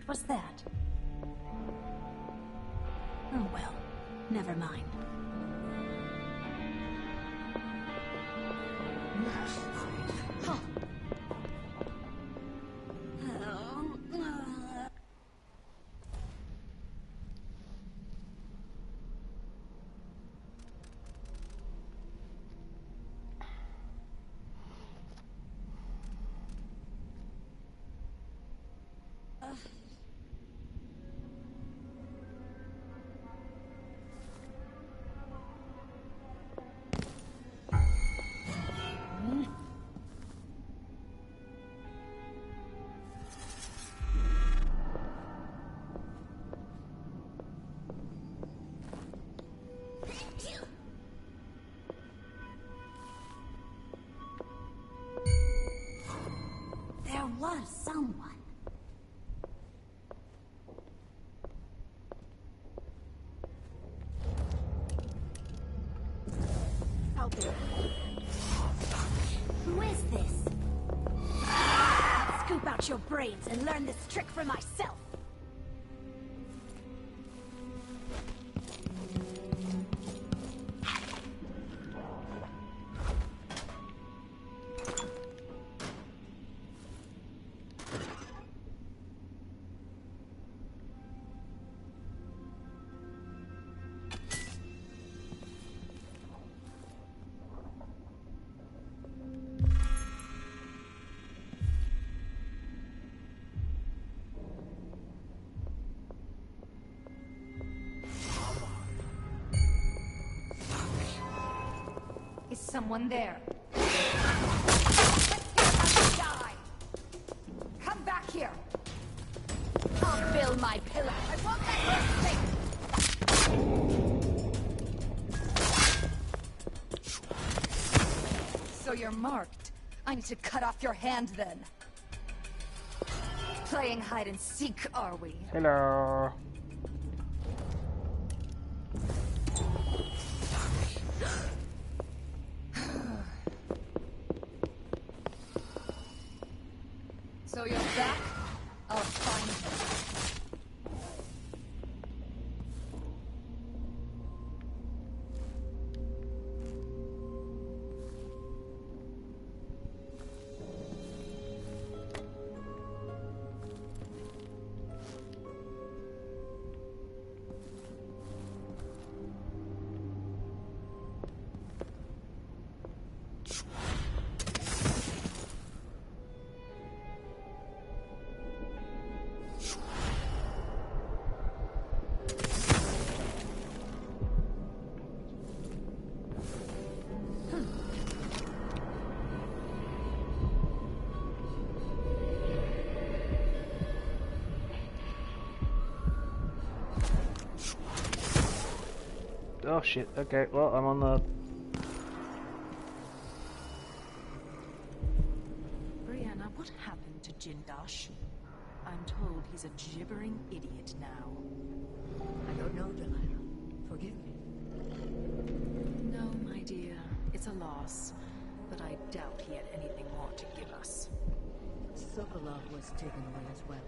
What was that? Oh well, never mind. Huh. There was someone. Out there. Who is this? I'll scoop out your brains and learn this trick for myself. Is someone there? Die! Come back here! I'll fill my pillow. I won't let her escape! So you're marked. I need to cut off your hand then. Playing hide and seek, are we? Hello. So you're back? I'll find you. Oh shit, okay, well, I'm on the... Brianna, what happened to Jindosh? I'm told he's a gibbering idiot now. I don't know, Delilah. Forgive me. No, my dear, it's a loss. But I doubt he had anything more to give us. Sokolov was taken away as well.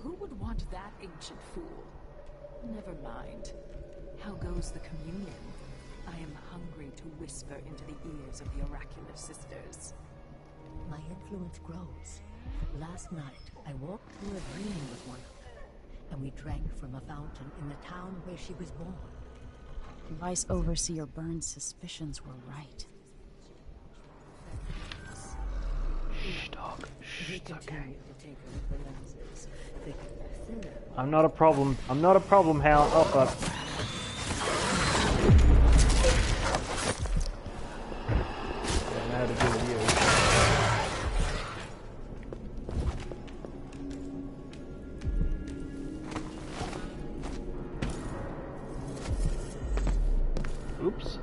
Who would want that ancient fool? Never mind. How goes the communion? I am hungry to whisper into the ears of the Oracular Sisters. My influence grows. Last night, I walked through a dream with one of them, and we drank from a fountain in the town where she was born. Vice Overseer Burns' suspicions were right. Shh, dog. Shh, They it's okay. continue to take her with the lenses. They get thinner. I'm not a problem. I'm not a problem, Hal. Oh, fuck. I don't know how to deal with you. Oops.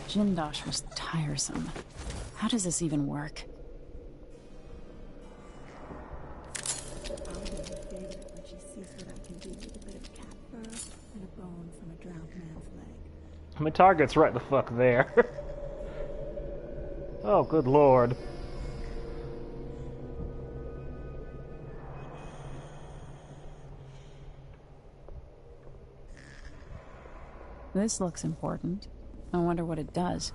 Jindosh was tiresome. How does this even work? My target's right the fuck there. Oh, good lord. This looks important. I wonder what it does.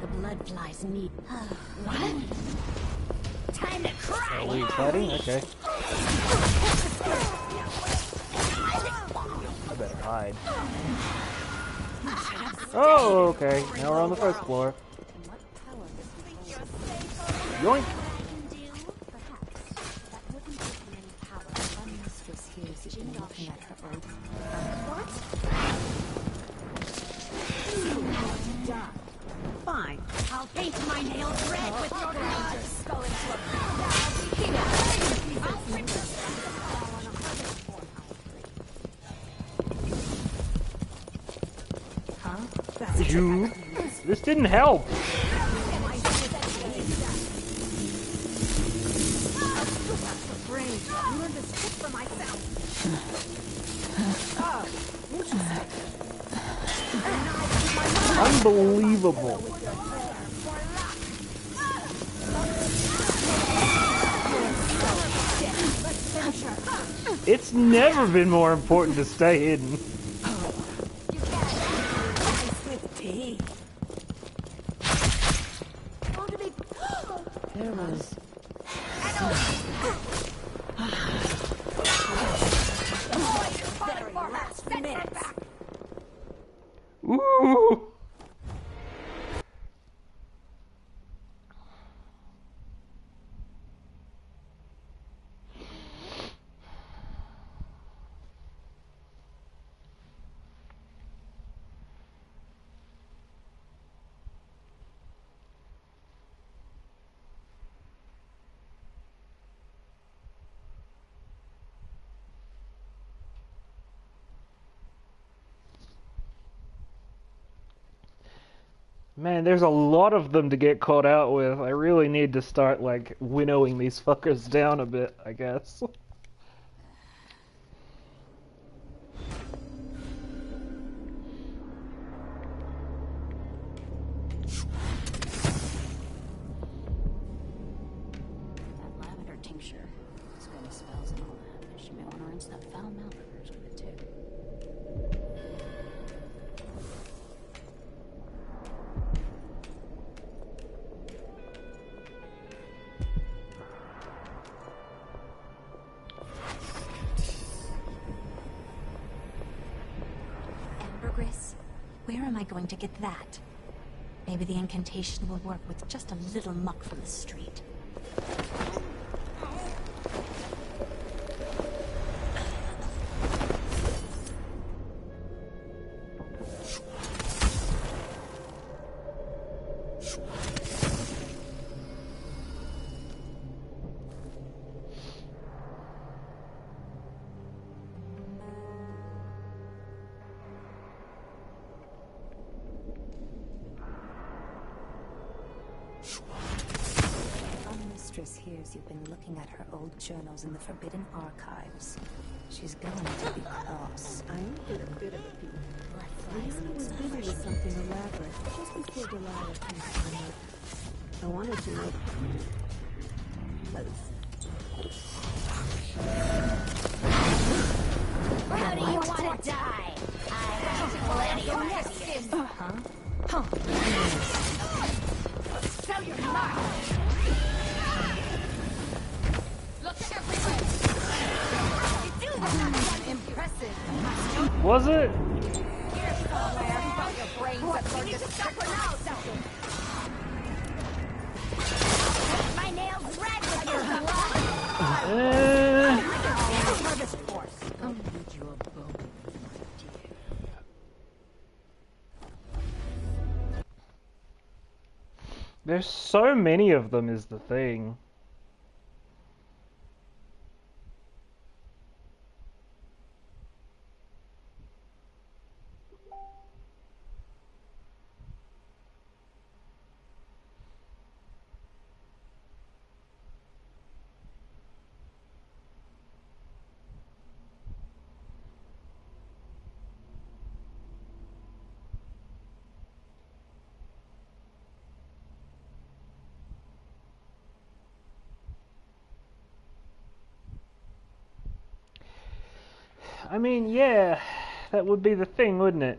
The blood flies need. What? Time to cry! Are we exciting? Okay. I better hide. Oh, okay. Now we're on the first floor. Yoink! Fine. I'll paint my nails red with your blood. Skull into a You. This didn't help. Unbelievable. It's never been more important to stay hidden. There was Ooh. Man, there's a lot of them to get caught out with. I really need to start, like, winnowing these fuckers down a bit, I guess. That lavender tincture. It's got spells and all that, but she may want to rinse that foul mouth of hers with it too. Ambergris, where am I going to get that? Maybe the incantation will work with just a little muck from the street. Mistress hears you've been looking at her old journals in the Forbidden Archives. She's going to be cross. I did a bit of a peek. Leona was busy with something elaborate just before Delilah came to find her. I wanted to know. How do you want to die? I have plenty of ideas. So you're not. Look everywhere. You do that. Impressive. Was it? Here somewhere. Your brains have learned to Stop separate now. My nails red with your blood. Harvest force. Come with your bow, my dear. There's so many of them is the thing. I mean, yeah, that would be the thing, wouldn't it?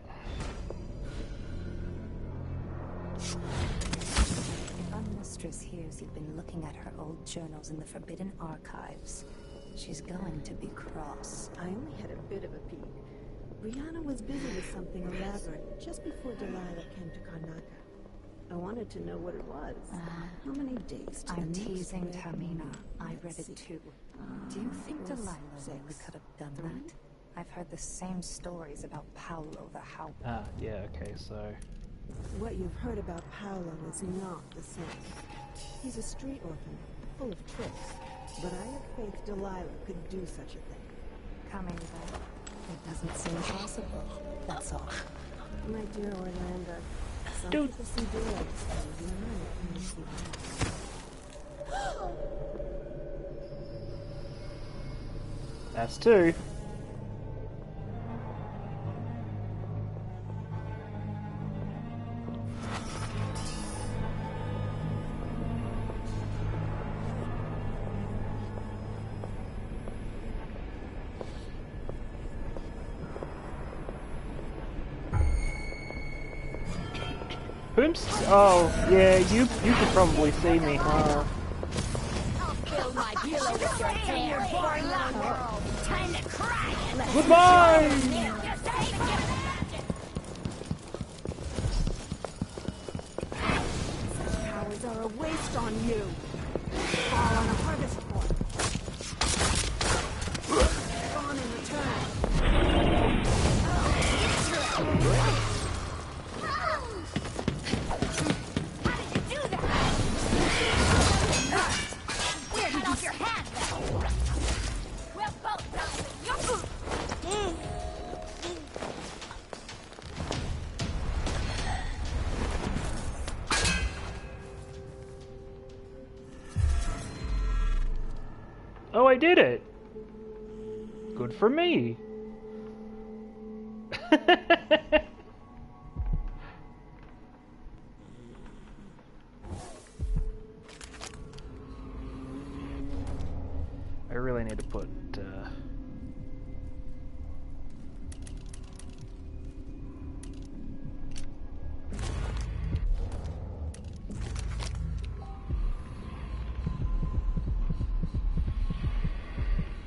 If our mistress hears you've been looking at her old journals in the Forbidden Archives, she's going to be cross. I only had a bit of a peek. Brianna was busy with something elaborate just before Delilah came to Karnaca. I wanted to know what it was. How many days to I'm the next teasing red Tamina. moon? I read Let's it see. too. Do you think it was Delilah really 6, could have done that? I've heard the same stories about Paolo the Howl. Ah, yeah, okay, so... What you've heard about Paolo is not the same. He's a street orphan, full of tricks. But I have faith Delilah could do such a thing. Coming back. It doesn't seem possible. That's all. My dear Orlando, some Dude. people see daylight stars and I only see that. That's two. Oops. Oh, yeah, you could probably see me, huh? I'll fill my pillow with your hair for longer. Time to cry. Goodbye! Powers are a waste on you. All on a harvest fork. Gone in return. We're cut off your hand now. We'll both die. Oh, I did it! Good for me! I really need to put,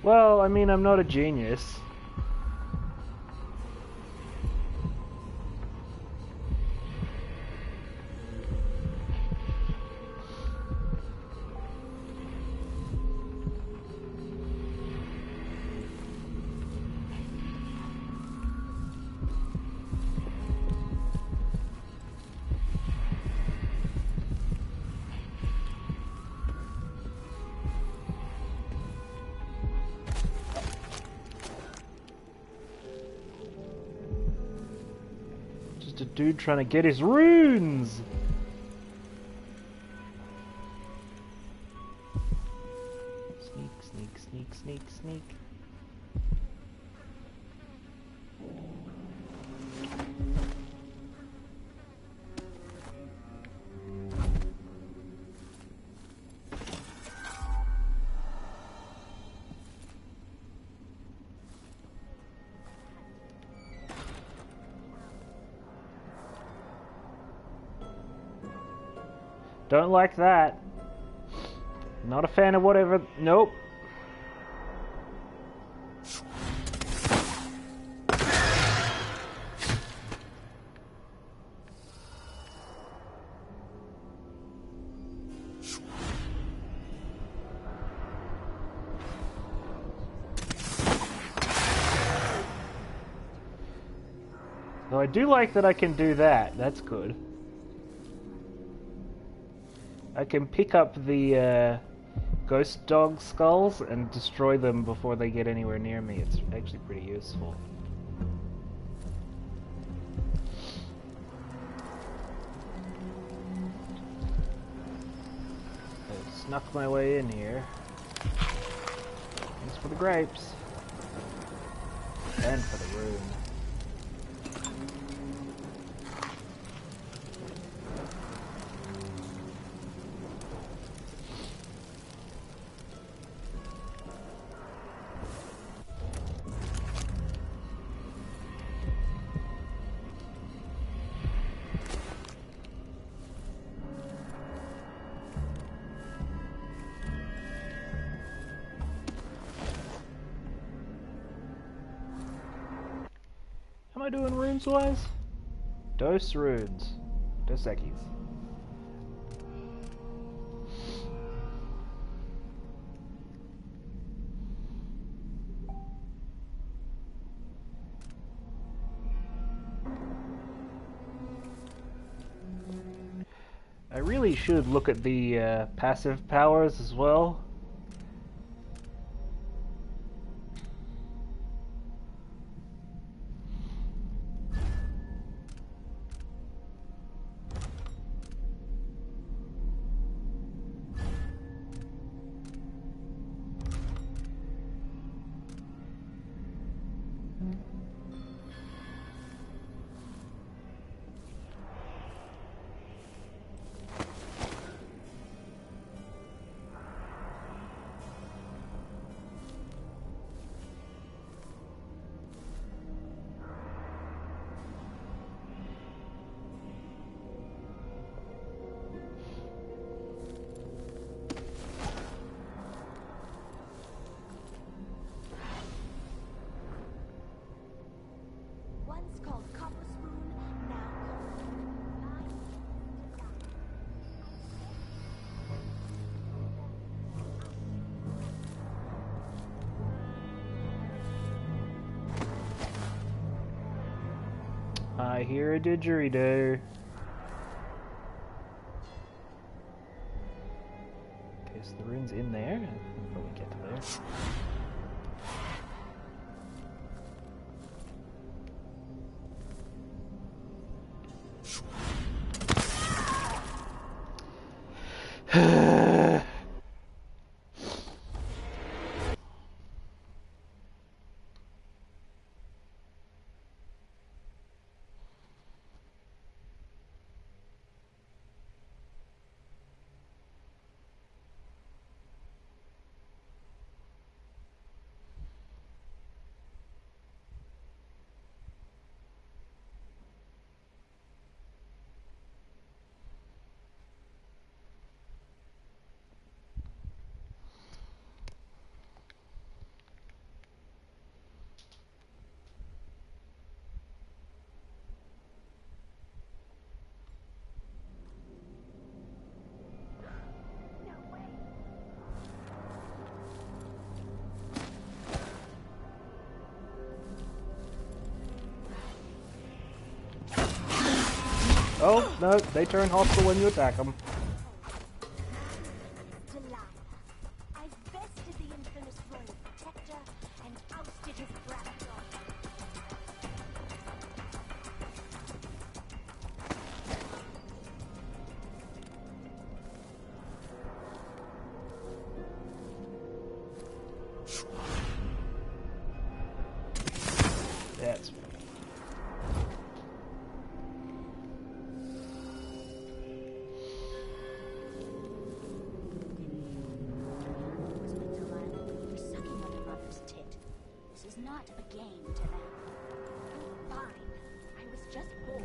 Well, I mean, I'm not a genius. Just a dude trying to get his runes! Sneak, sneak, sneak, sneak, sneak. Don't like that. Not a fan of whatever. Nope. Though I do like that I can do that. That's good. I can pick up the ghost dog skulls and destroy them before they get anywhere near me. It's actually pretty useful. I snuck my way in here. Thanks for the grapes. And for the rune. I doing runes wise? Dos runes. Dos Equis. I really should look at the passive powers as well. Once called Copper Spoon, now called I hear a didgeridoo. Okay, so the rune's in there. We'll probably get to there. Oh, no, they turn hostile when you attack them. Delilah. I've bested the infamous Royal Protector and ousted his brat dog. That's Not a game to them. Fine. I was just bored.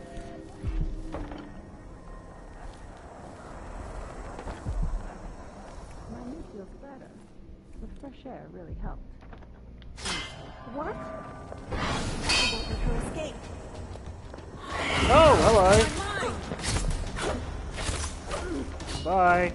My knee feels better. The fresh air really helped. What? I want her to escape. Oh, hello. Bye.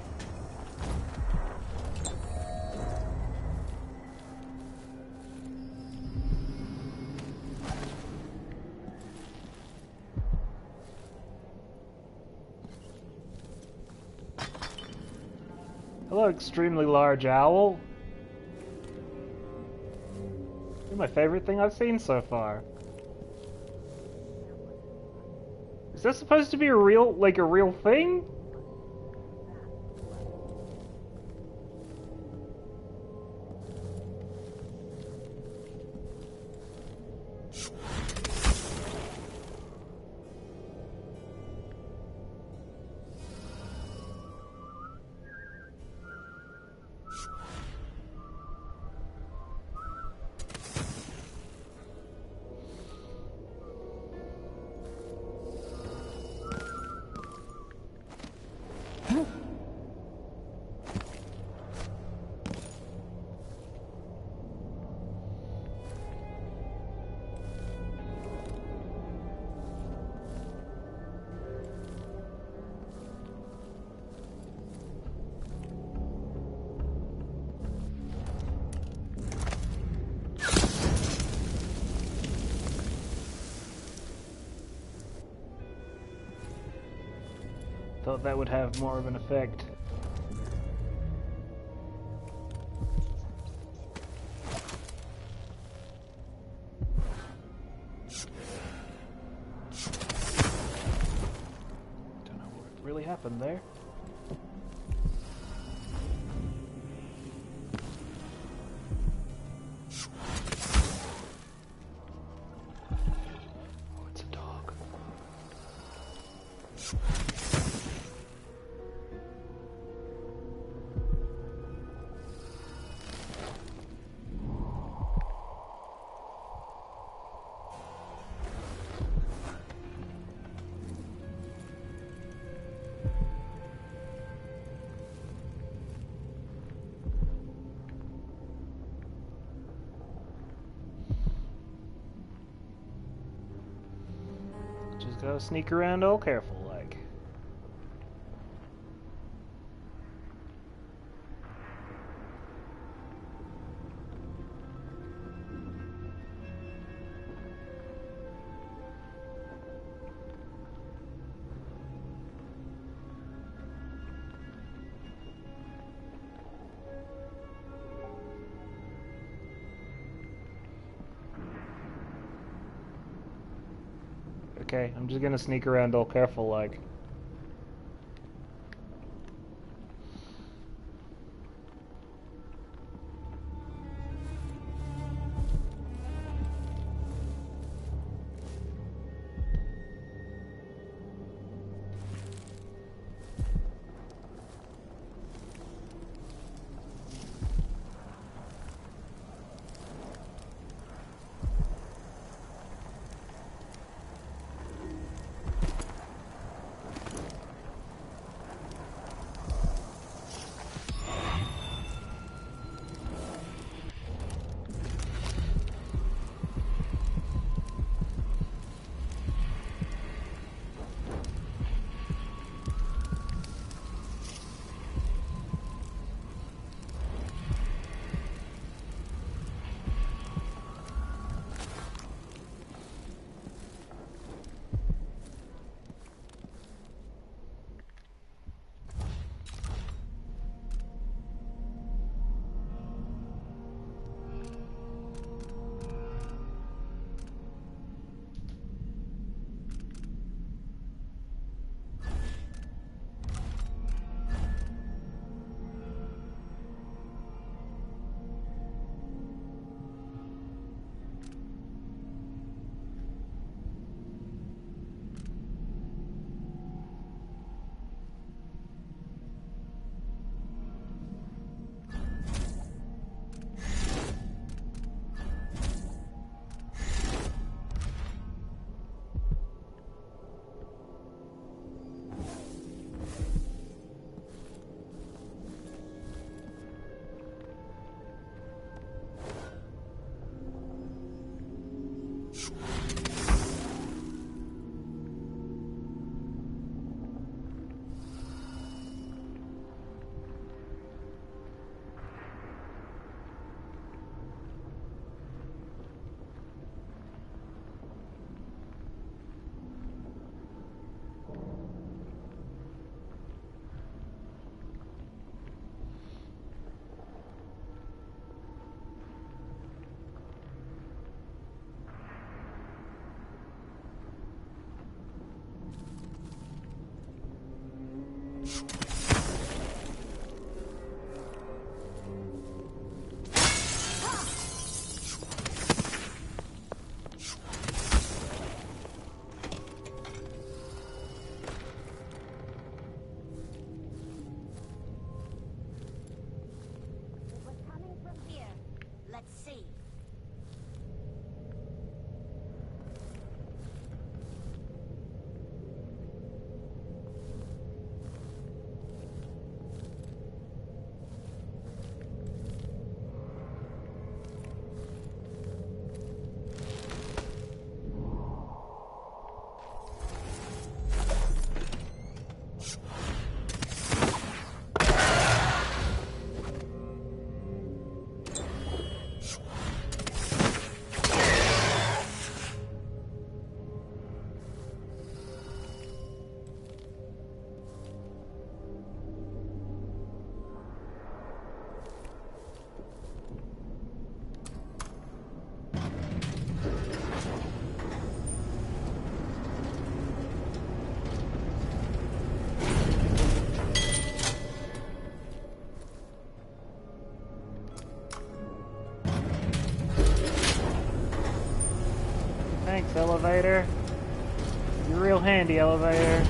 Hello, extremely large owl. You're my favorite thing I've seen so far. Is that supposed to be a real, like a real thing? thought that would have more of an effect. Don't know what really happened there. Oh, it's a dog. Just gotta sneak around all careful like. Okay, I'm just gonna sneak around all careful like. elevator. You're real handy, elevator.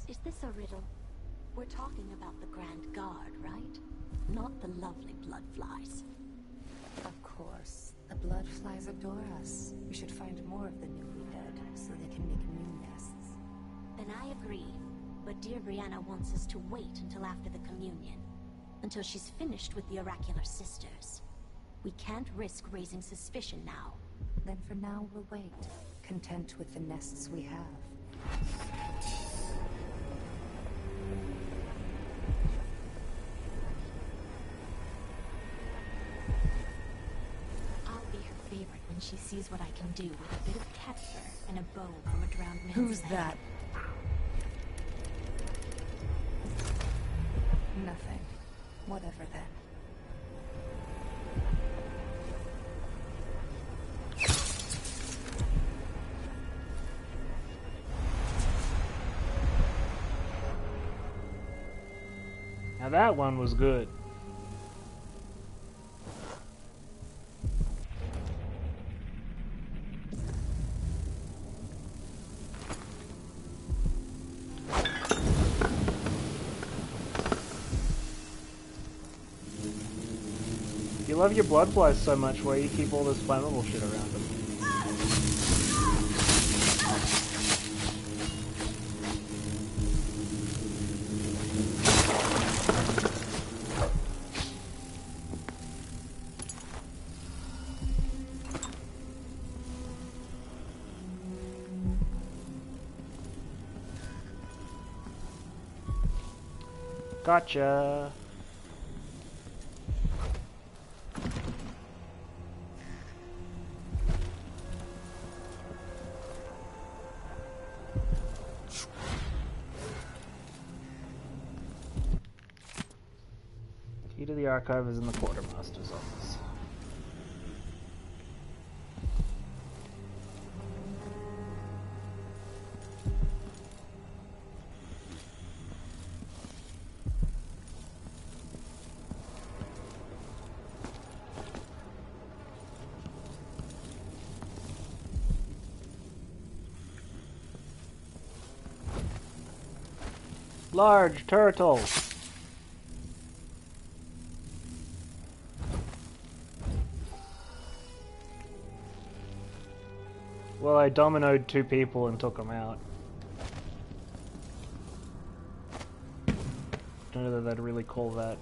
Is this a riddle? We're talking about the Grand Guard, right? Not the lovely bloodflies. Of course. The bloodflies adore us. We should find more of the newly dead, so they can make new nests. Then I agree. But dear Brianna wants us to wait until after the communion. Until she's finished with the Oracular Sisters. We can't risk raising suspicion now. Then for now, we'll wait. Content with the nests we have. I'll be her favorite when she sees what I can do with a bit of cat fur and a bow from a drowned man's Who's head. that? Nothing. Whatever then. Now that one was good. You love your bloodflies so much, why you keep all this flammable shit around them? Gotcha. Key to the archive is in the quartermaster's office. Large turtle. Well, I dominoed 2 people and took them out. Don't know that I'd really call that,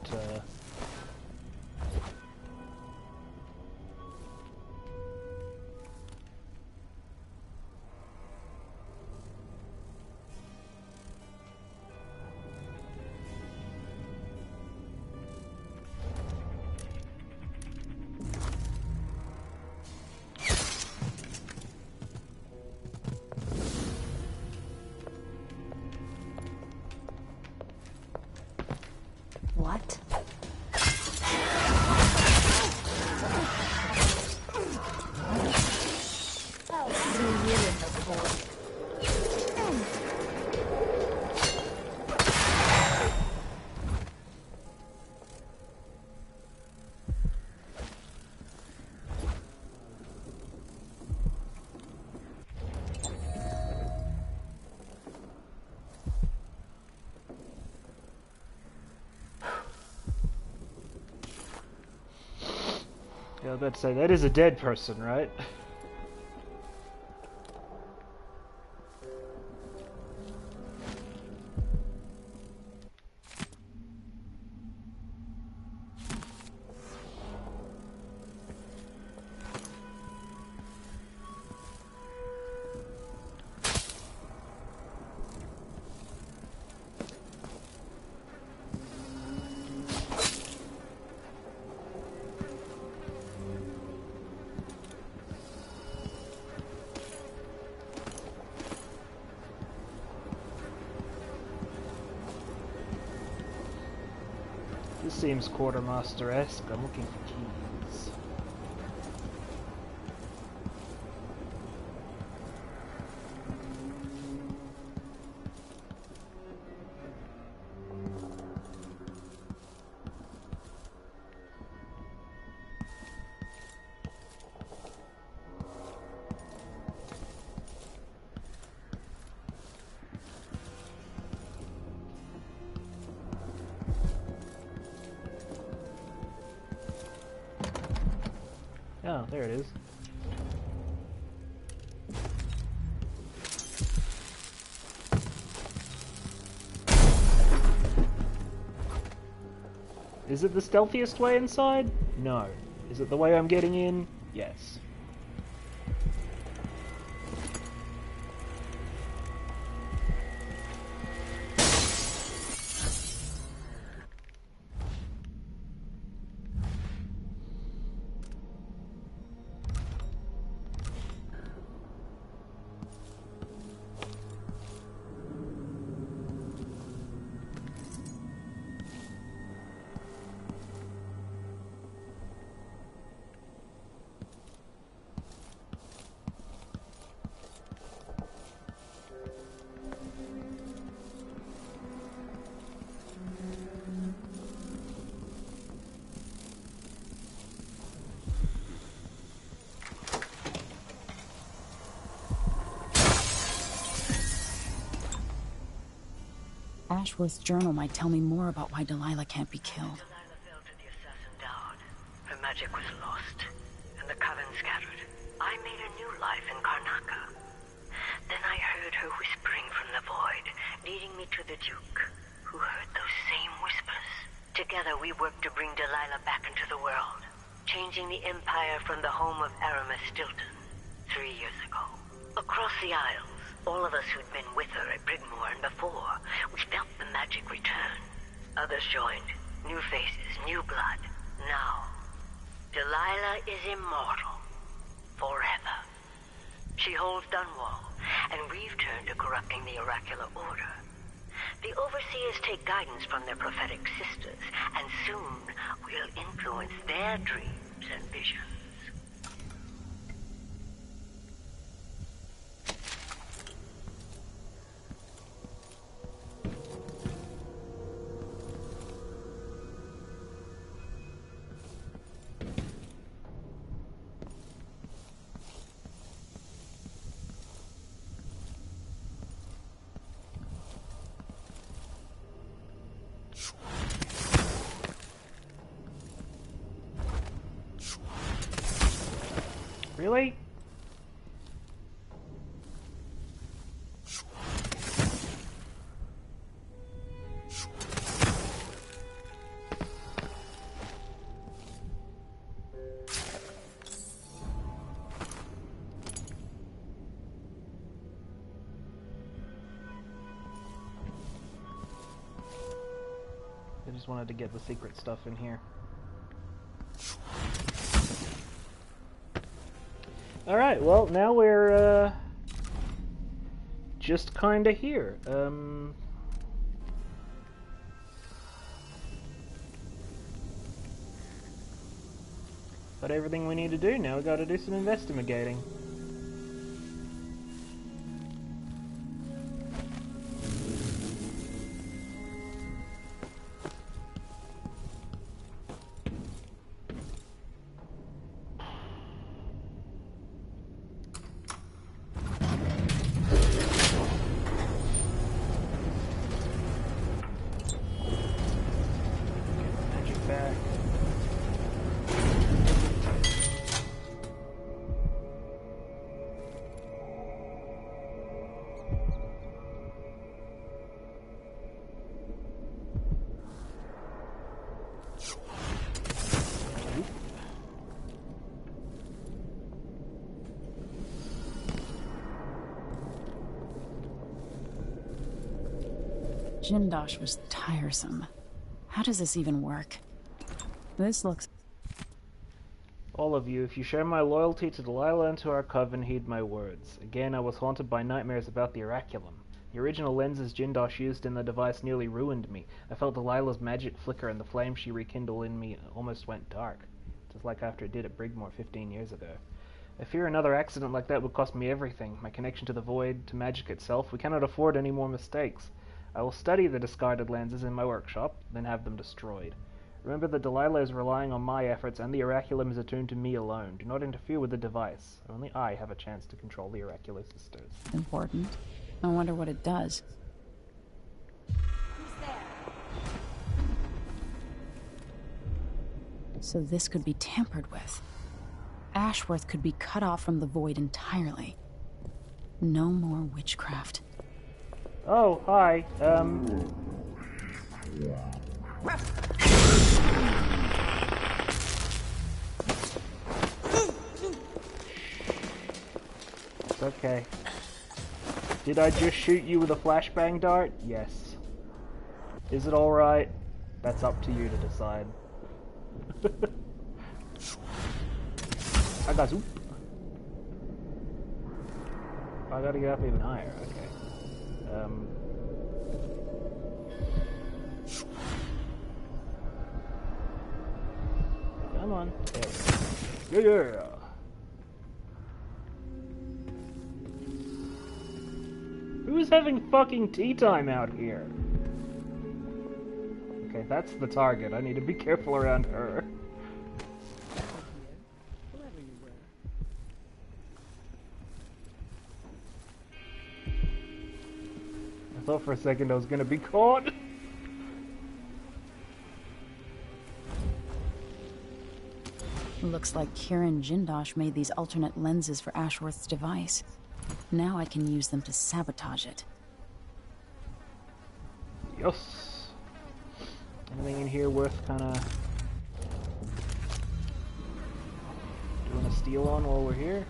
What? yeah, I was about to say, that is a dead person, right? seems quartermaster-esque. I'm looking for keys. Oh, there it is. Is it the stealthiest way inside? No. Is it the way I'm getting in? Yes. Ashworth's journal might tell me more about why Delilah can't be killed. Delilah fell to the assassin Dawn. Her magic was lost, and the coven scattered. I made a new life in Karnaca. Then I heard her whispering from the void, leading me to the Duke, who heard those same whispers. Together we worked to bring Delilah back into the world, changing the Empire from the home of Aramis Stilton 3 years ago. Across the Isles, all of us who'd been with her at Brigmore and before, we felt the magic return. Others joined. New faces, new blood. Now, Delilah is immortal. Forever. She holds Dunwall, and we've turned to corrupting the oracular order. The Overseers take guidance from their prophetic sisters, and soon we'll influence their dreams and visions. Really? I just wanted to get the secret stuff in here. Alright, well, now we're, just kinda here. Got everything we need to do, now we gotta do some investigating. Jindosh was tiresome. How does this even work? This looks... All of you, if you share my loyalty to Delilah and to our coven, heed my words. Again, I was haunted by nightmares about the Oraculum. The original lenses Jindosh used in the device nearly ruined me. I felt Delilah's magic flicker and the flame she rekindled in me almost went dark. Just like after it did at Brigmore 15 years ago. I fear another accident like that would cost me everything. My connection to the void, to magic itself. We cannot afford any more mistakes. I will study the discarded lenses in my workshop, then have them destroyed. Remember that Delilah is relying on my efforts, and the Oraculum is attuned to me alone. Do not interfere with the device. Only I have a chance to control the Oracular Sisters. Important. I wonder what it does. Who's there? So this could be tampered with. Ashworth could be cut off from the void entirely. No more witchcraft. Oh, hi. It's okay. Did I just shoot you with a flashbang dart? Yes. Is it alright? That's up to you to decide. I got zoop. I gotta get up even higher, okay. Come on. There. Yeah. Who's having fucking tea time out here? Okay, that's the target. I need to be careful around her. I thought for a second I was gonna be caught. Looks like Kiran Jindosh made these alternate lenses for Ashworth's device. Now I can use them to sabotage it. Yes. Anything in here worth kinda doing a steal on while we're here?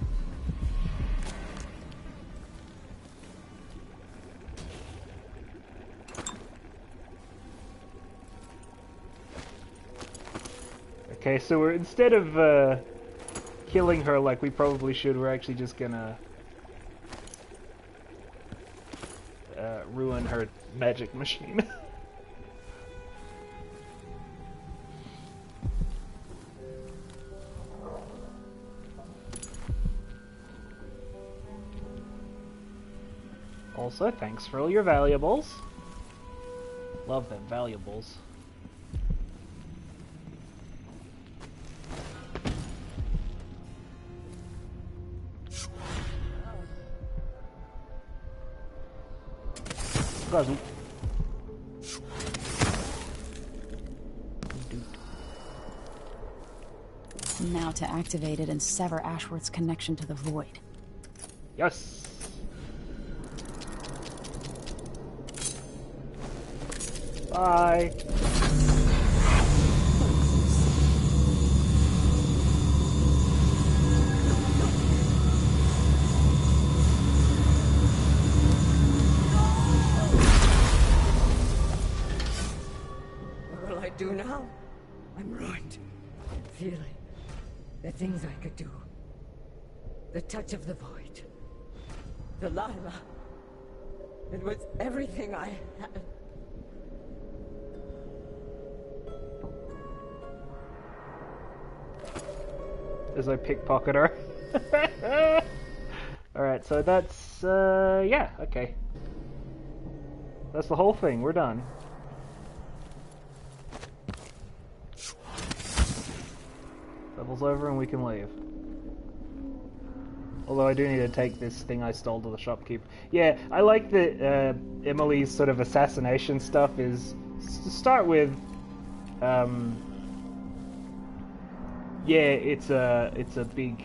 Okay, so we're, instead of killing her like we probably should, we're actually just gonna ruin her magic machine. Also, thanks for all your valuables. Love them valuables. Now to activate it and sever Ashworth's connection to the void. Yes. Bye. What will I do now? I'm ruined. Feeling the things I could do. The touch of the void. Delilah. It was everything I had. As I pickpocket her. Alright, so that's, yeah, okay. That's the whole thing, we're done. Level's over and we can leave. Although I do need to take this thing I stole to the shopkeeper. Yeah, I like that Emily's sort of assassination stuff is, to start with, yeah, it's a big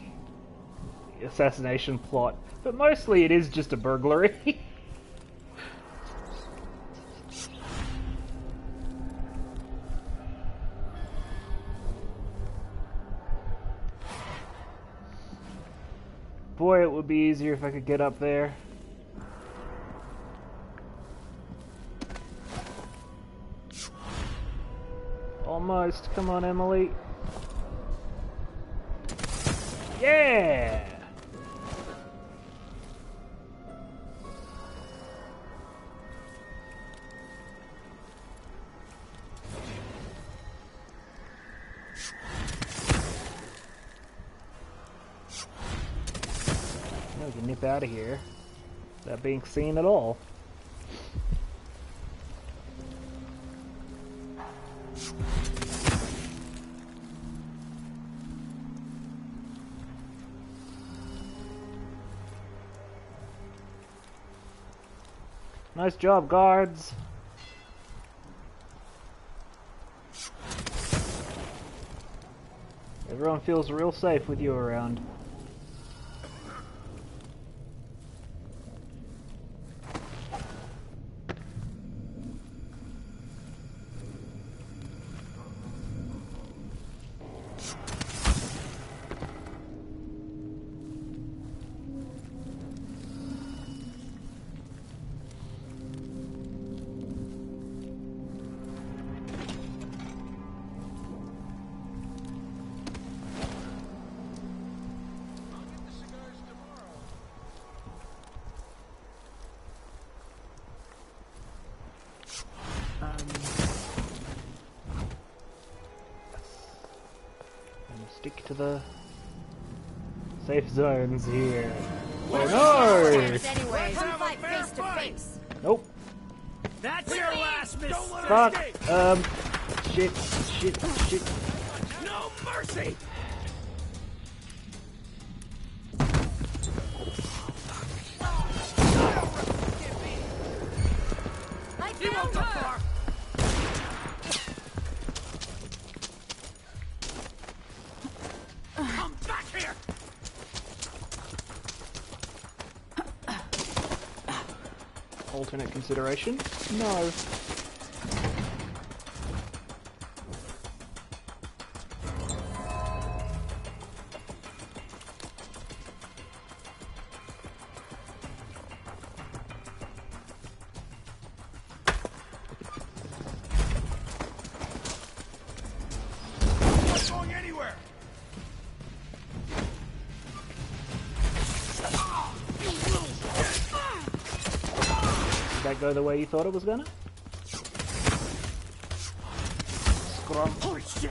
assassination plot, but mostly it is just a burglary. Boy, it would be easier if I could get up there. Almost. Come on, Emily. Yeah! Now we can nip out of here without being seen at all. Nice job, guards. Everyone feels real safe with you around. Stick to the safe zones here. Oh no! Come fight face to face. Nope. That's your last mistake. Fuck. Shit. No mercy. He won't go far. Come back here. Alternate consideration? No. Go the way you thought it was gonna? Scrum. Holy shit!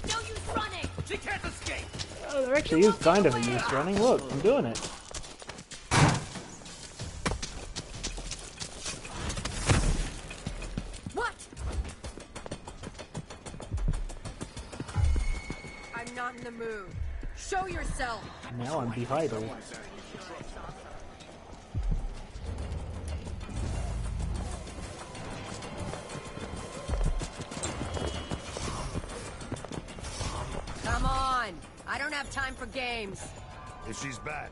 No use running! She can't escape! Oh, there actually is kind of a use running. Look, I'm doing it. What? I'm not in the mood. Show yourself! Now I'm behind. I don't have time for games. If she's back,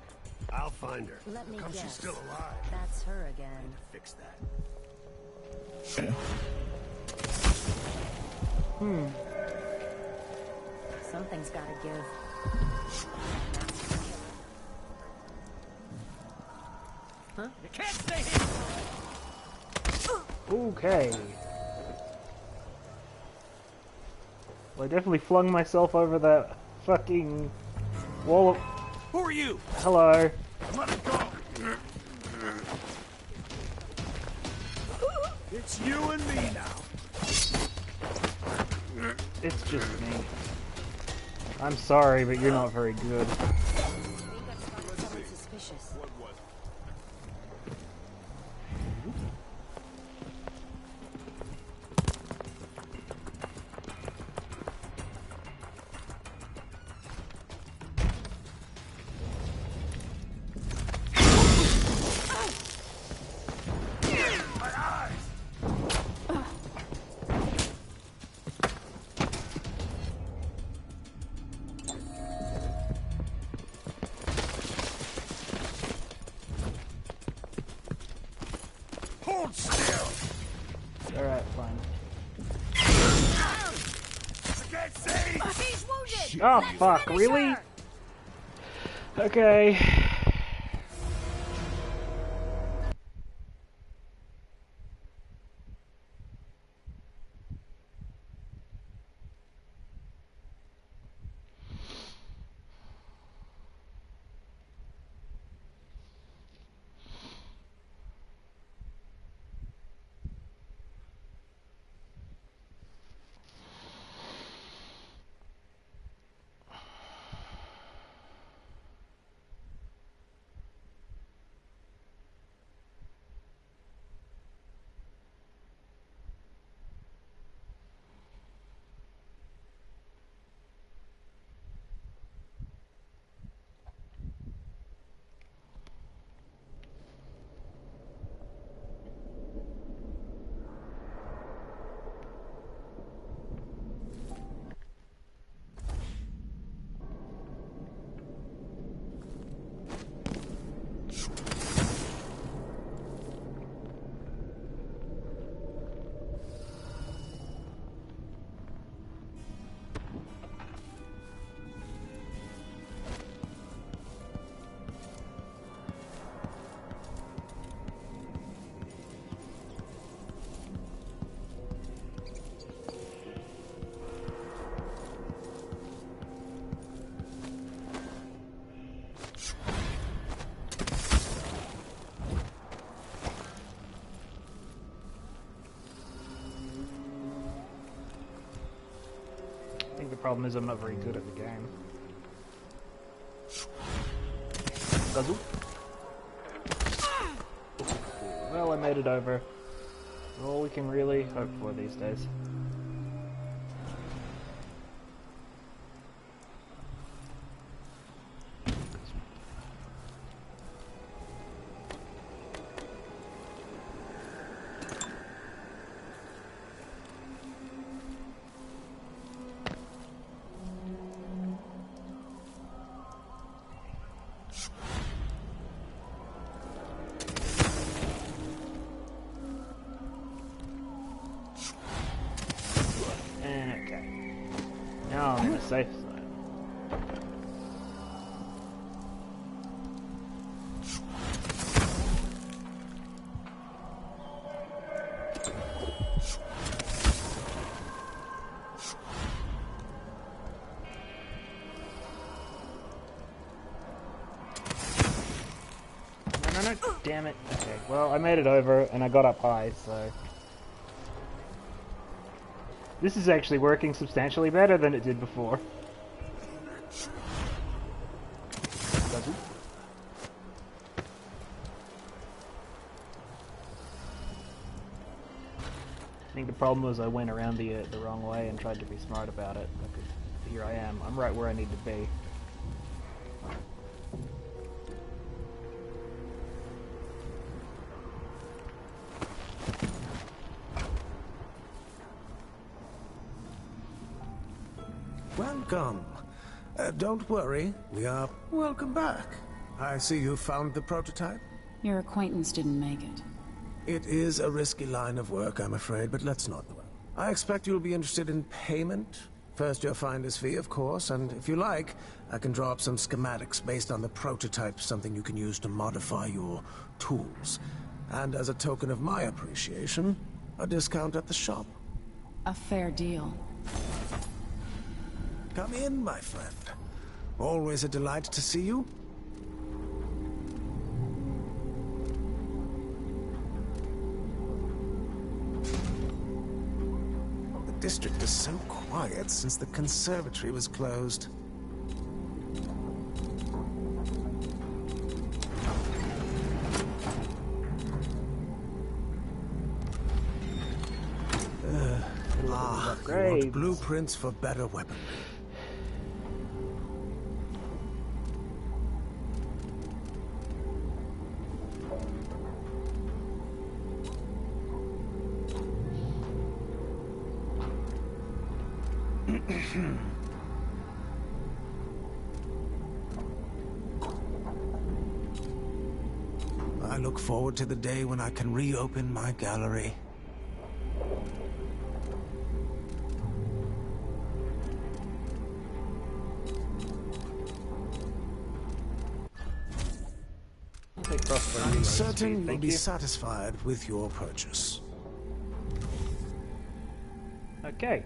I'll find her. Let me How come guess. she's still alive? That's her again. Fix that. Something's gotta give. Huh? You can't stay here! Okay. Well, I definitely flung myself over that fucking wall of... Who are you? Hello. Let it go! It's you and me now. It's just me. I'm sorry, but you're not very good. Suspicious. What was it? Alright, fine. He's wounded! Oh, fuck, really? Okay. Problem is I'm not very good at the game. Guzzle. Well, I made it over. All we can really hope for these days. Now I'm in the safe zone. No, damn it. Okay, well, I made it over and I got up high, so... This is actually working substantially better than it did before. I think the problem was I went around the wrong way and tried to be smart about it. Because here I am. I'm right where I need to be. Welcome. Don't worry, we are... Welcome back. I see you found the prototype. Your acquaintance didn't make it. It is a risky line of work, I'm afraid, but let's not dwell. I expect you'll be interested in payment. First your finder's fee, of course, and if you like, I can draw up some schematics based on the prototype, something you can use to modify your tools. And as a token of my appreciation, a discount at the shop. A fair deal. Come in, my friend. Always a delight to see you. The district is so quiet since the conservatory was closed. You want blueprints for better weaponry. I look forward to the day when I can reopen my gallery. I'm certain you'll be satisfied with your purchase. Okay.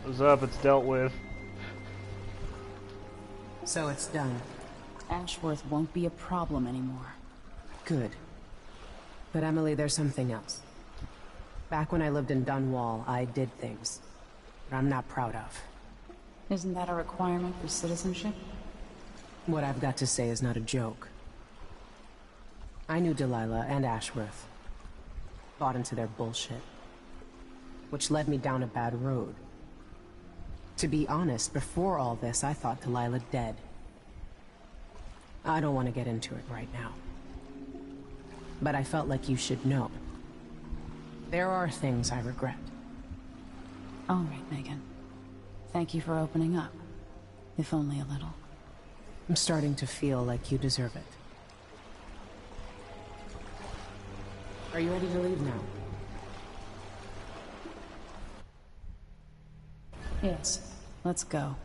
What's up? It's dealt with. So it's done. Ashworth won't be a problem anymore. Good. But Emily, there's something else. Back when I lived in Dunwall, I did things that I'm not proud of. Isn't that a requirement for citizenship? What I've got to say is not a joke. I knew Delilah and Ashworth. Bought into their bullshit. Which led me down a bad road. To be honest, before all this, I thought Delilah dead. I don't want to get into it right now. But I felt like you should know. There are things I regret. All right, Megan. Thank you for opening up. If only a little. I'm starting to feel like you deserve it. Are you ready to leave now? Yes. Let's go.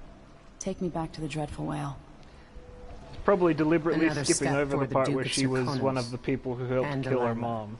Take me back to the Dreadful Whale. Probably deliberately Another skipping step over for the part Duke where of she was Serkonos one of the people who helped and kill her Delilah. mom.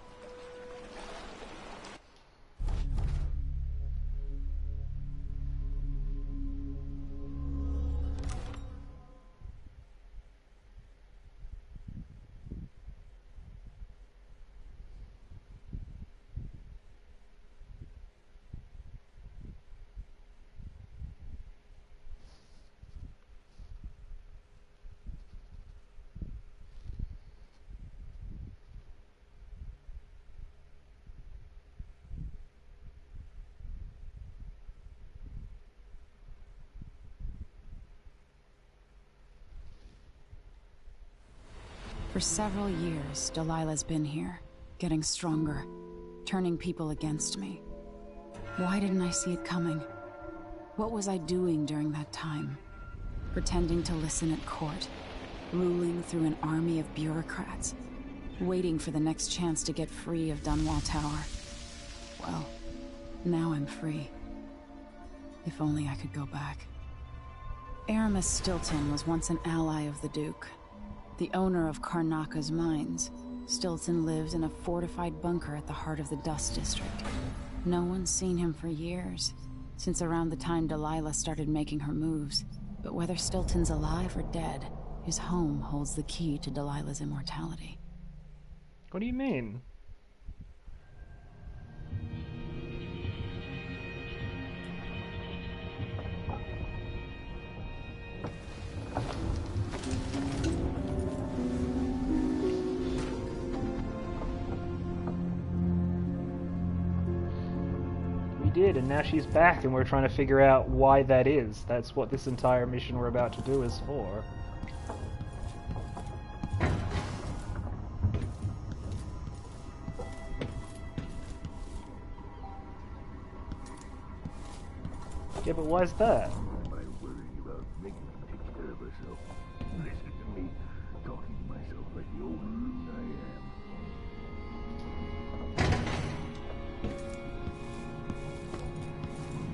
For several years, Delilah's been here, getting stronger, turning people against me. Why didn't I see it coming? What was I doing during that time? Pretending to listen at court, ruling through an army of bureaucrats, waiting for the next chance to get free of Dunwall Tower. Well, now I'm free. If only I could go back. Aramis Stilton was once an ally of the Duke, the owner of Karnaka's mines. Stilton lived in a fortified bunker at the heart of the Dust District. No one's seen him for years, since around the time Delilah started making her moves. But whether Stilton's alive or dead, his home holds the key to Delilah's immortality. What do you mean? We did, and now she's back, and we're trying to figure out why that is. That's what this entire mission we're about to do is for. Yeah, but why's that? Am I worried about making her take care of herself? Listen to me, talking to myself like the old loon I am.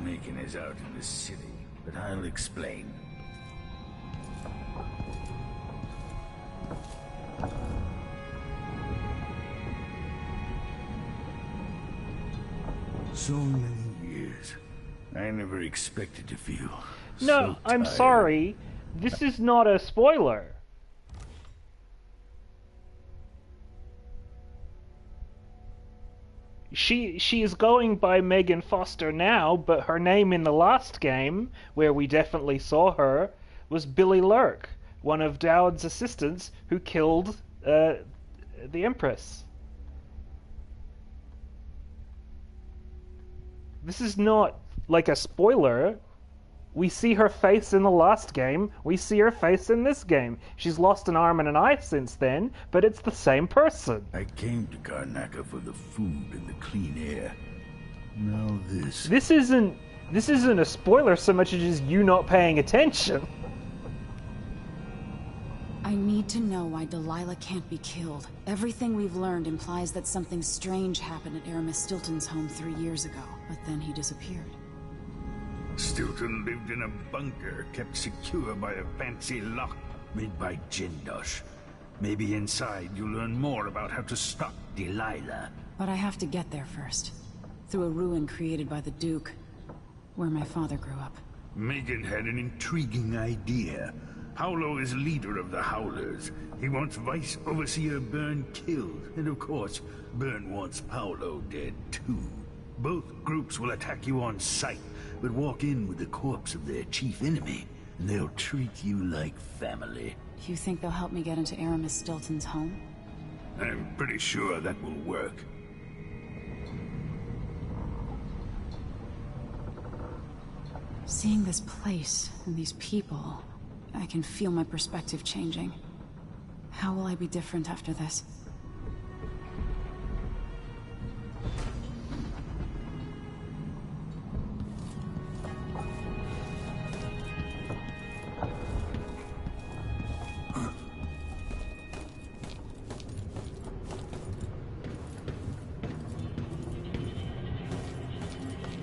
Megan is out in the city, but I'll explain. So many years. I never expected to feel No, so I'm tired. sorry. This is not a spoiler. She is going by Megan Foster now, but her name in the last game, where we definitely saw her, was Billy Lurk, one of Dowd's assistants who killed the Empress. This is not like a spoiler. We see her face in the last game. We see her face in this game. She's lost an arm and an eye since then, but it's the same person. I came to Karnaka for the food and the clean air. Now this. This isn't a spoiler so much as you not paying attention. I need to know why Delilah can't be killed. Everything we've learned implies that something strange happened at Aramis Stilton's home 3 years ago, but then he disappeared. Stilton lived in a bunker kept secure by a fancy lock made by Jindosh. Maybe inside you'll learn more about how to stop Delilah. But I have to get there first. Through a ruin created by the Duke, where my father grew up. Megan had an intriguing idea. Paolo is leader of the Howlers. He wants Vice Overseer Byrne killed. And of course, Byrne wants Paolo dead too. Both groups will attack you on sight, but walk in with the corpse of their chief enemy, and they'll treat you like family. You think they'll help me get into Aramis Stilton's home? I'm pretty sure that will work. Seeing this place and these people, I can feel my perspective changing. How will I be different after this?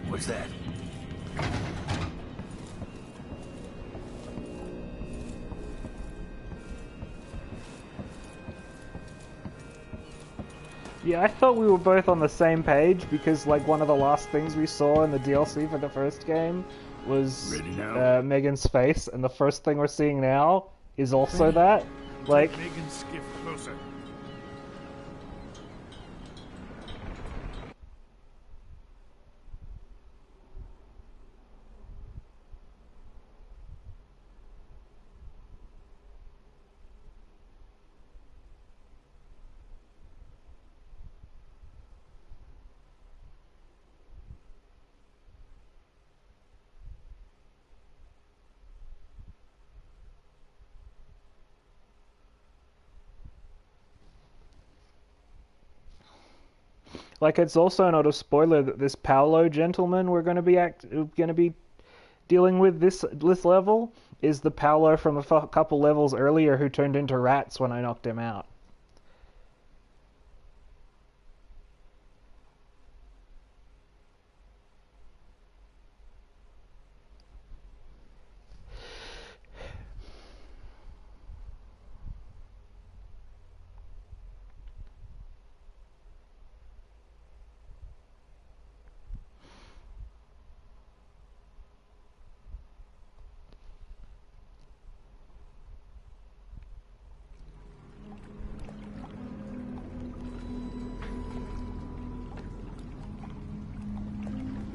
What's that? Yeah, I thought we were both on the same page because, like, one of the last things we saw in the DLC for the first game was Megan's face, and the first thing we're seeing now is also that. Like, Megan's skiff closer. Like, it's also not a spoiler that this Paolo gentleman we're going to be dealing with this level is the Paolo from a couple levels earlier who turned into rats when I knocked him out.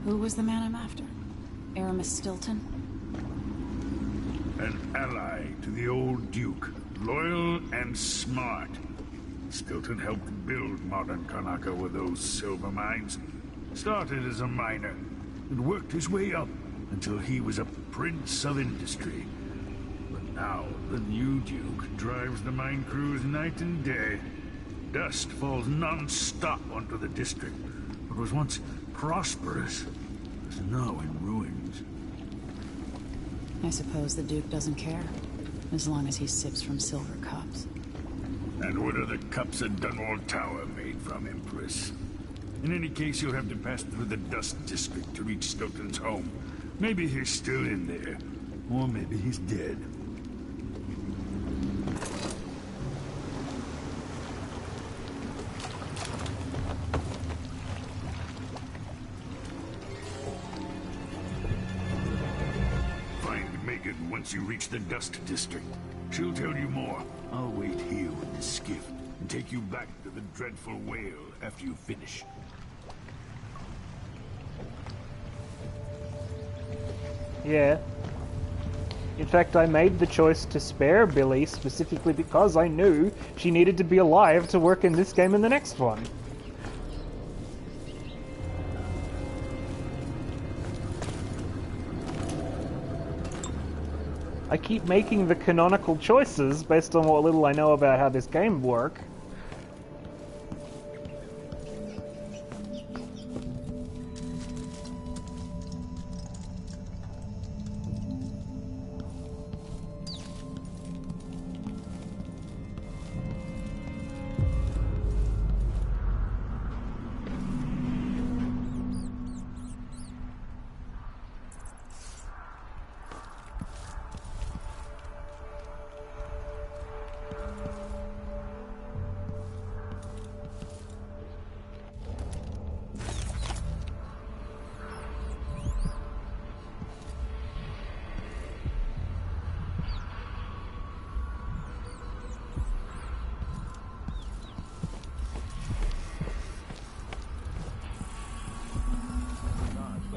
Who was the man I'm after? Aramis Stilton? An ally to the old Duke, loyal and smart. Stilton helped build modern Karnaca with those silver mines. Started as a miner and worked his way up until he was a prince of industry. But now the new Duke drives the mine crews night and day. Dust falls non-stop onto the district. What was once prosperous is now in ruins. I suppose the Duke doesn't care, as long as he sips from silver cups. And what are the cups of Dunwall Tower made from, Empress? In any case, you'll have to pass through the Dust District to reach Stilton's home. Maybe he's still in there, or maybe he's dead. Once you reach the Dust District, she'll tell you more. I'll wait here with the skiff and take you back to the dreadful whale after you finish. Yeah. In fact, I made the choice to spare Billy specifically because I knew she needed to be alive to work in this game and the next one. I keep making the canonical choices based on what little I know about how this game works.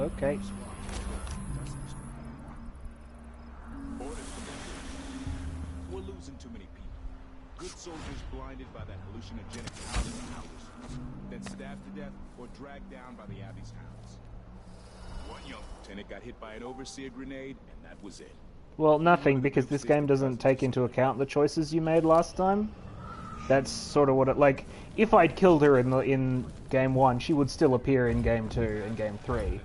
Okay. We're losing too many people. Good soldiers blinded by that hallucinogenic powder in the house, then stabbed to death or dragged down by the Abbey's hounds. One young lieutenant got hit by an overseer grenade, and that was it. Well, nothing, because this game doesn't take into account the choices you made last time. That's sort of what it, like, if I'd killed her in Game 1, she would still appear in Game 2 and Game 3.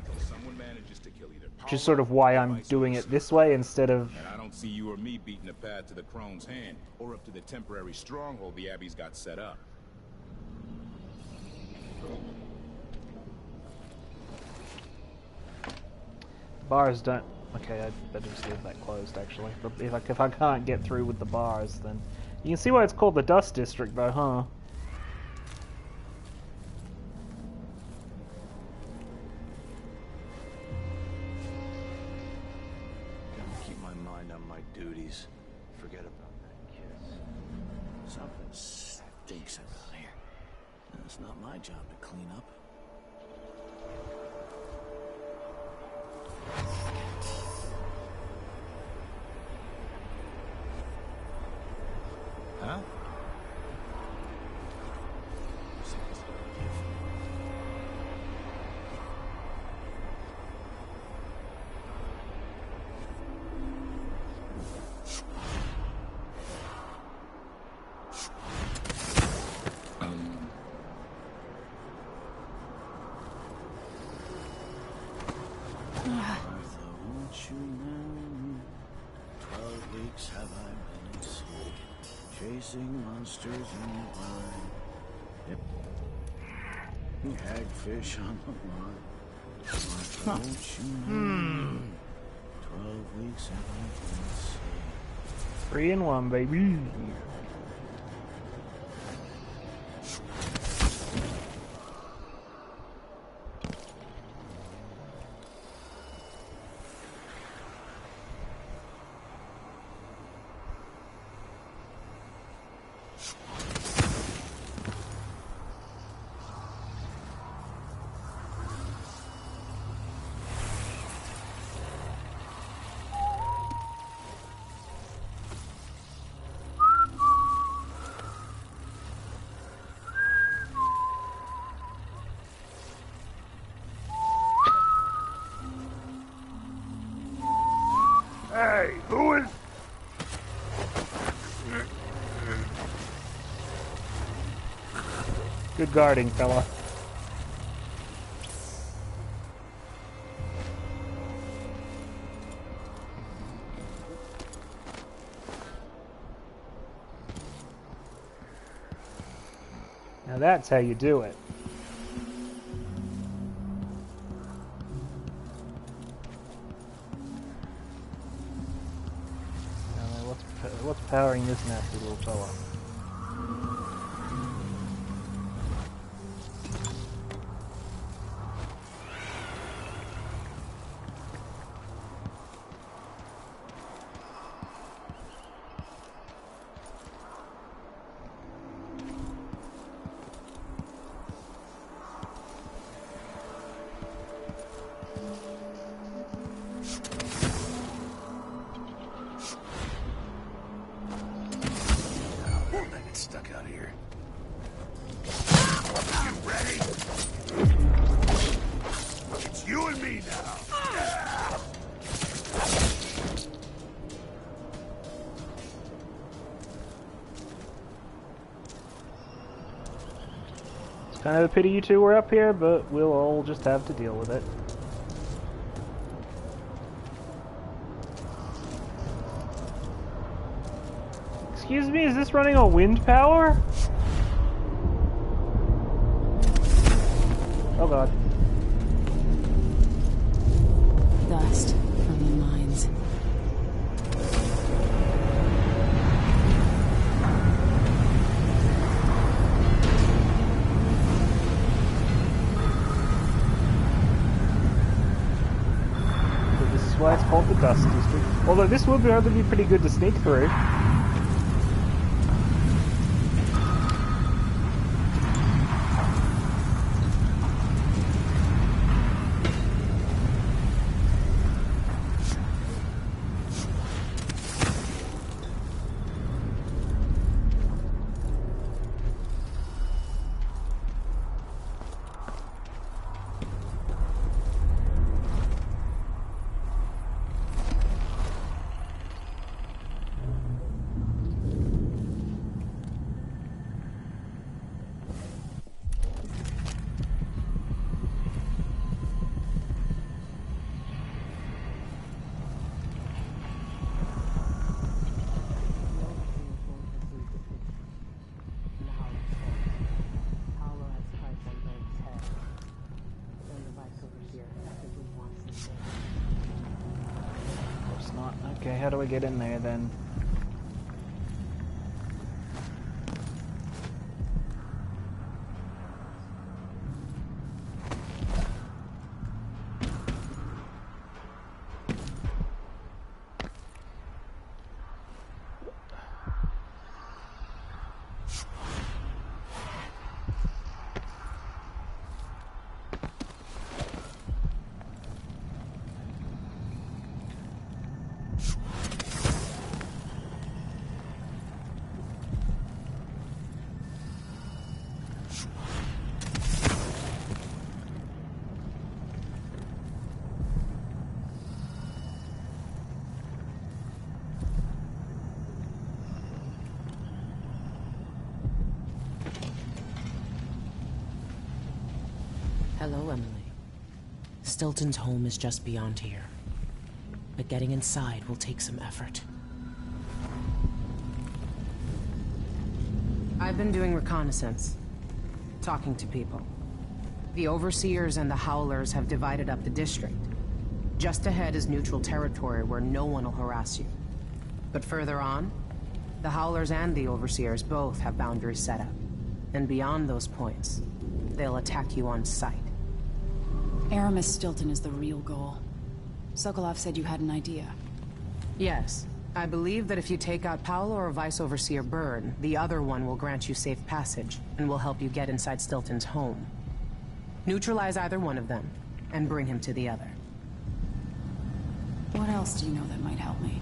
Which is sort of why I'm doing it this way instead of... And I don't see you or me beating a path to the Crone's hand, or up to the temporary stronghold the Abbey's got set up. Bars don't... Okay, I'd better just leave that closed, actually. But if I can't get through with the bars, then... You can see why it's called the Dust District, though, huh? Gotta keep my mind on my duties. Forget about that kiss. Something stinks around here. And it's not my job to clean up. Huh? want you now. 12 weeks have I been at sea, chasing monsters in the blind. Hagfish on the line. Why don't you know? 12 weeks have I been at sea. 3 in 1, baby. Hey, who is... Good guarding, fella. Now that's how you do it. What's powering this nasty little fella? Stuck out here. You ready? It's you and me now. It's kind of a pity you two were up here, but we'll all just have to deal with it. Excuse me, is this running on wind power? Oh god. Dust from the mines. So this is why it's called the Dust District. Although this would be able to be pretty good to sneak through. Okay, how do I get in there then? Hello, Emily. Stilton's home is just beyond here. but getting inside will take some effort. I've been doing reconnaissance, talking to people. The Overseers and the Howlers have divided up the district. Just ahead is neutral territory where no one will harass you. But further on, the Howlers and the Overseers both have boundaries set up. And beyond those points, they'll attack you on sight. Aramis Stilton is the real goal. Sokolov said you had an idea. Yes. I believe that if you take out Paolo or Vice Overseer Byrne, the other one will grant you safe passage, and will help you get inside Stilton's home. Neutralize either one of them, and bring him to the other. What else do you know that might help me?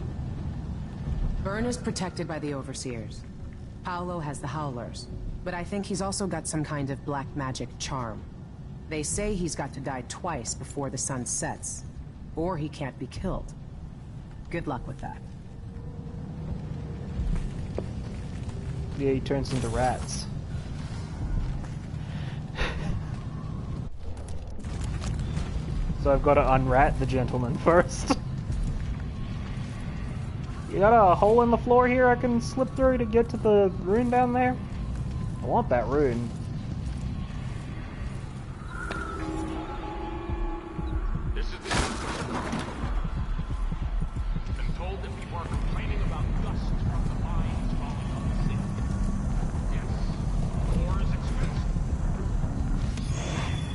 Byrne is protected by the Overseers. Paolo has the Howlers, but I think he's also got some kind of black magic charm. They say he's got to die twice before the sun sets, or he can't be killed. Good luck with that. Yeah, he turns into rats. So I've got to unrat the gentleman first. You got a hole in the floor here I can slip through to get to the rune down there? I want that rune. This is the... Been told that people are complaining about dust from the mines falling on the city. Yes, ore is expensive.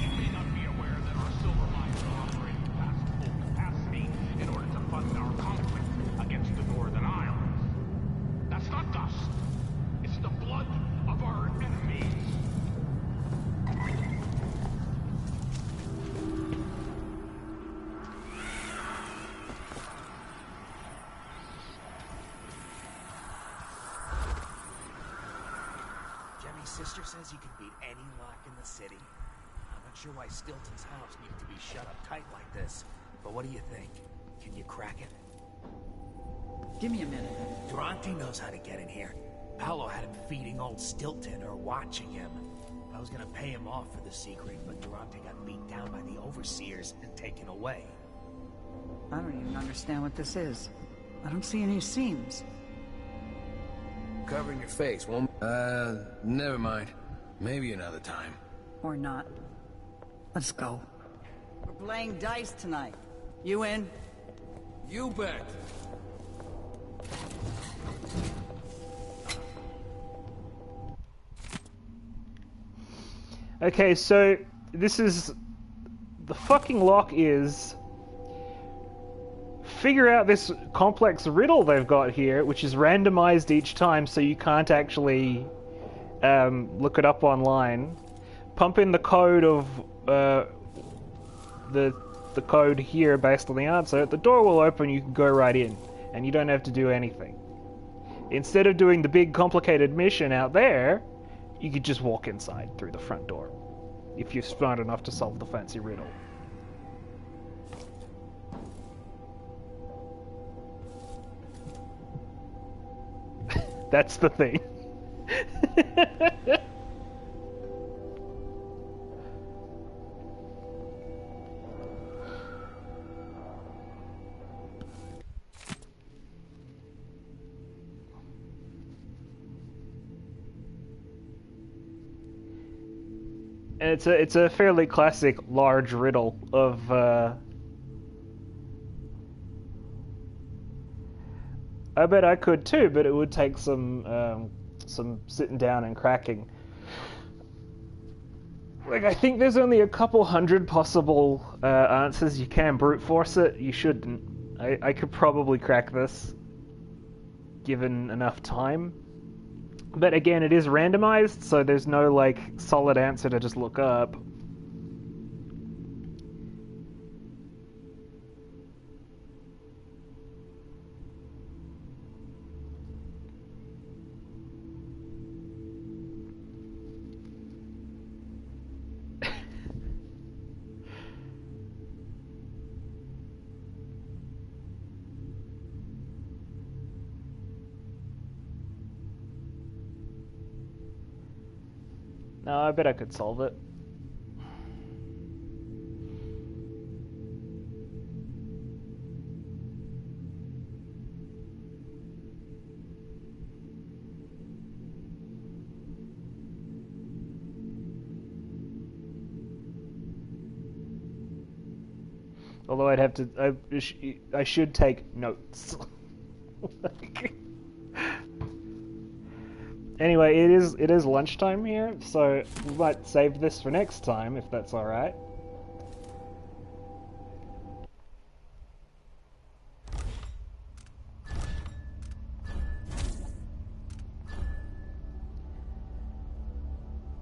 You may not be aware that our silver mines are operating past full capacity in order to fund our conflict against the Northern Islands. That's not dust. It's the blood of our enemies. Jemmy's sister says you can beat any lock in the city. I'm not sure why Stilton's house needed to be shut up tight like this, but what do you think? Can you crack it? Give me a minute. Durante knows how to get in here. Paolo had him feeding old Stilton or watching him. I was gonna pay him off for the secret, but Durante got beat down by the Overseers and taken away. I don't even understand what this is. I don't see any seams. Covering your face, won't... never mind. Maybe another time. Or not. Let's go. We're playing dice tonight. You in? You bet. Okay, so this is... The fucking lock is... Figure out this complex riddle they've got here, which is randomized each time, so you can't actually look it up online. Pump in the code of the code here based on the answer. The door will open, you can go right in, and you don't have to do anything. Instead of doing the big complicated mission out there, you could just walk inside through the front door, if you're smart enough to solve the fancy riddle. That's the thing. And it's a fairly classic large riddle of I bet I could too, but it would take some sitting down and cracking. Like, I think there's only a couple hundred possible answers. You can brute force it. You shouldn't. I could probably crack this, given enough time. But again, it is randomized, so there's no, like, solid answer to just look up. No, I bet I could solve it. Although I'd have to, I should take notes. Anyway, it is lunchtime here, so we might save this for next time, if that's alright.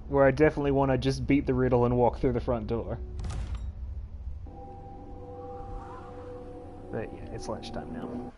Where I definitely want to just beat the riddle and walk through the front door. But yeah, it's lunchtime now.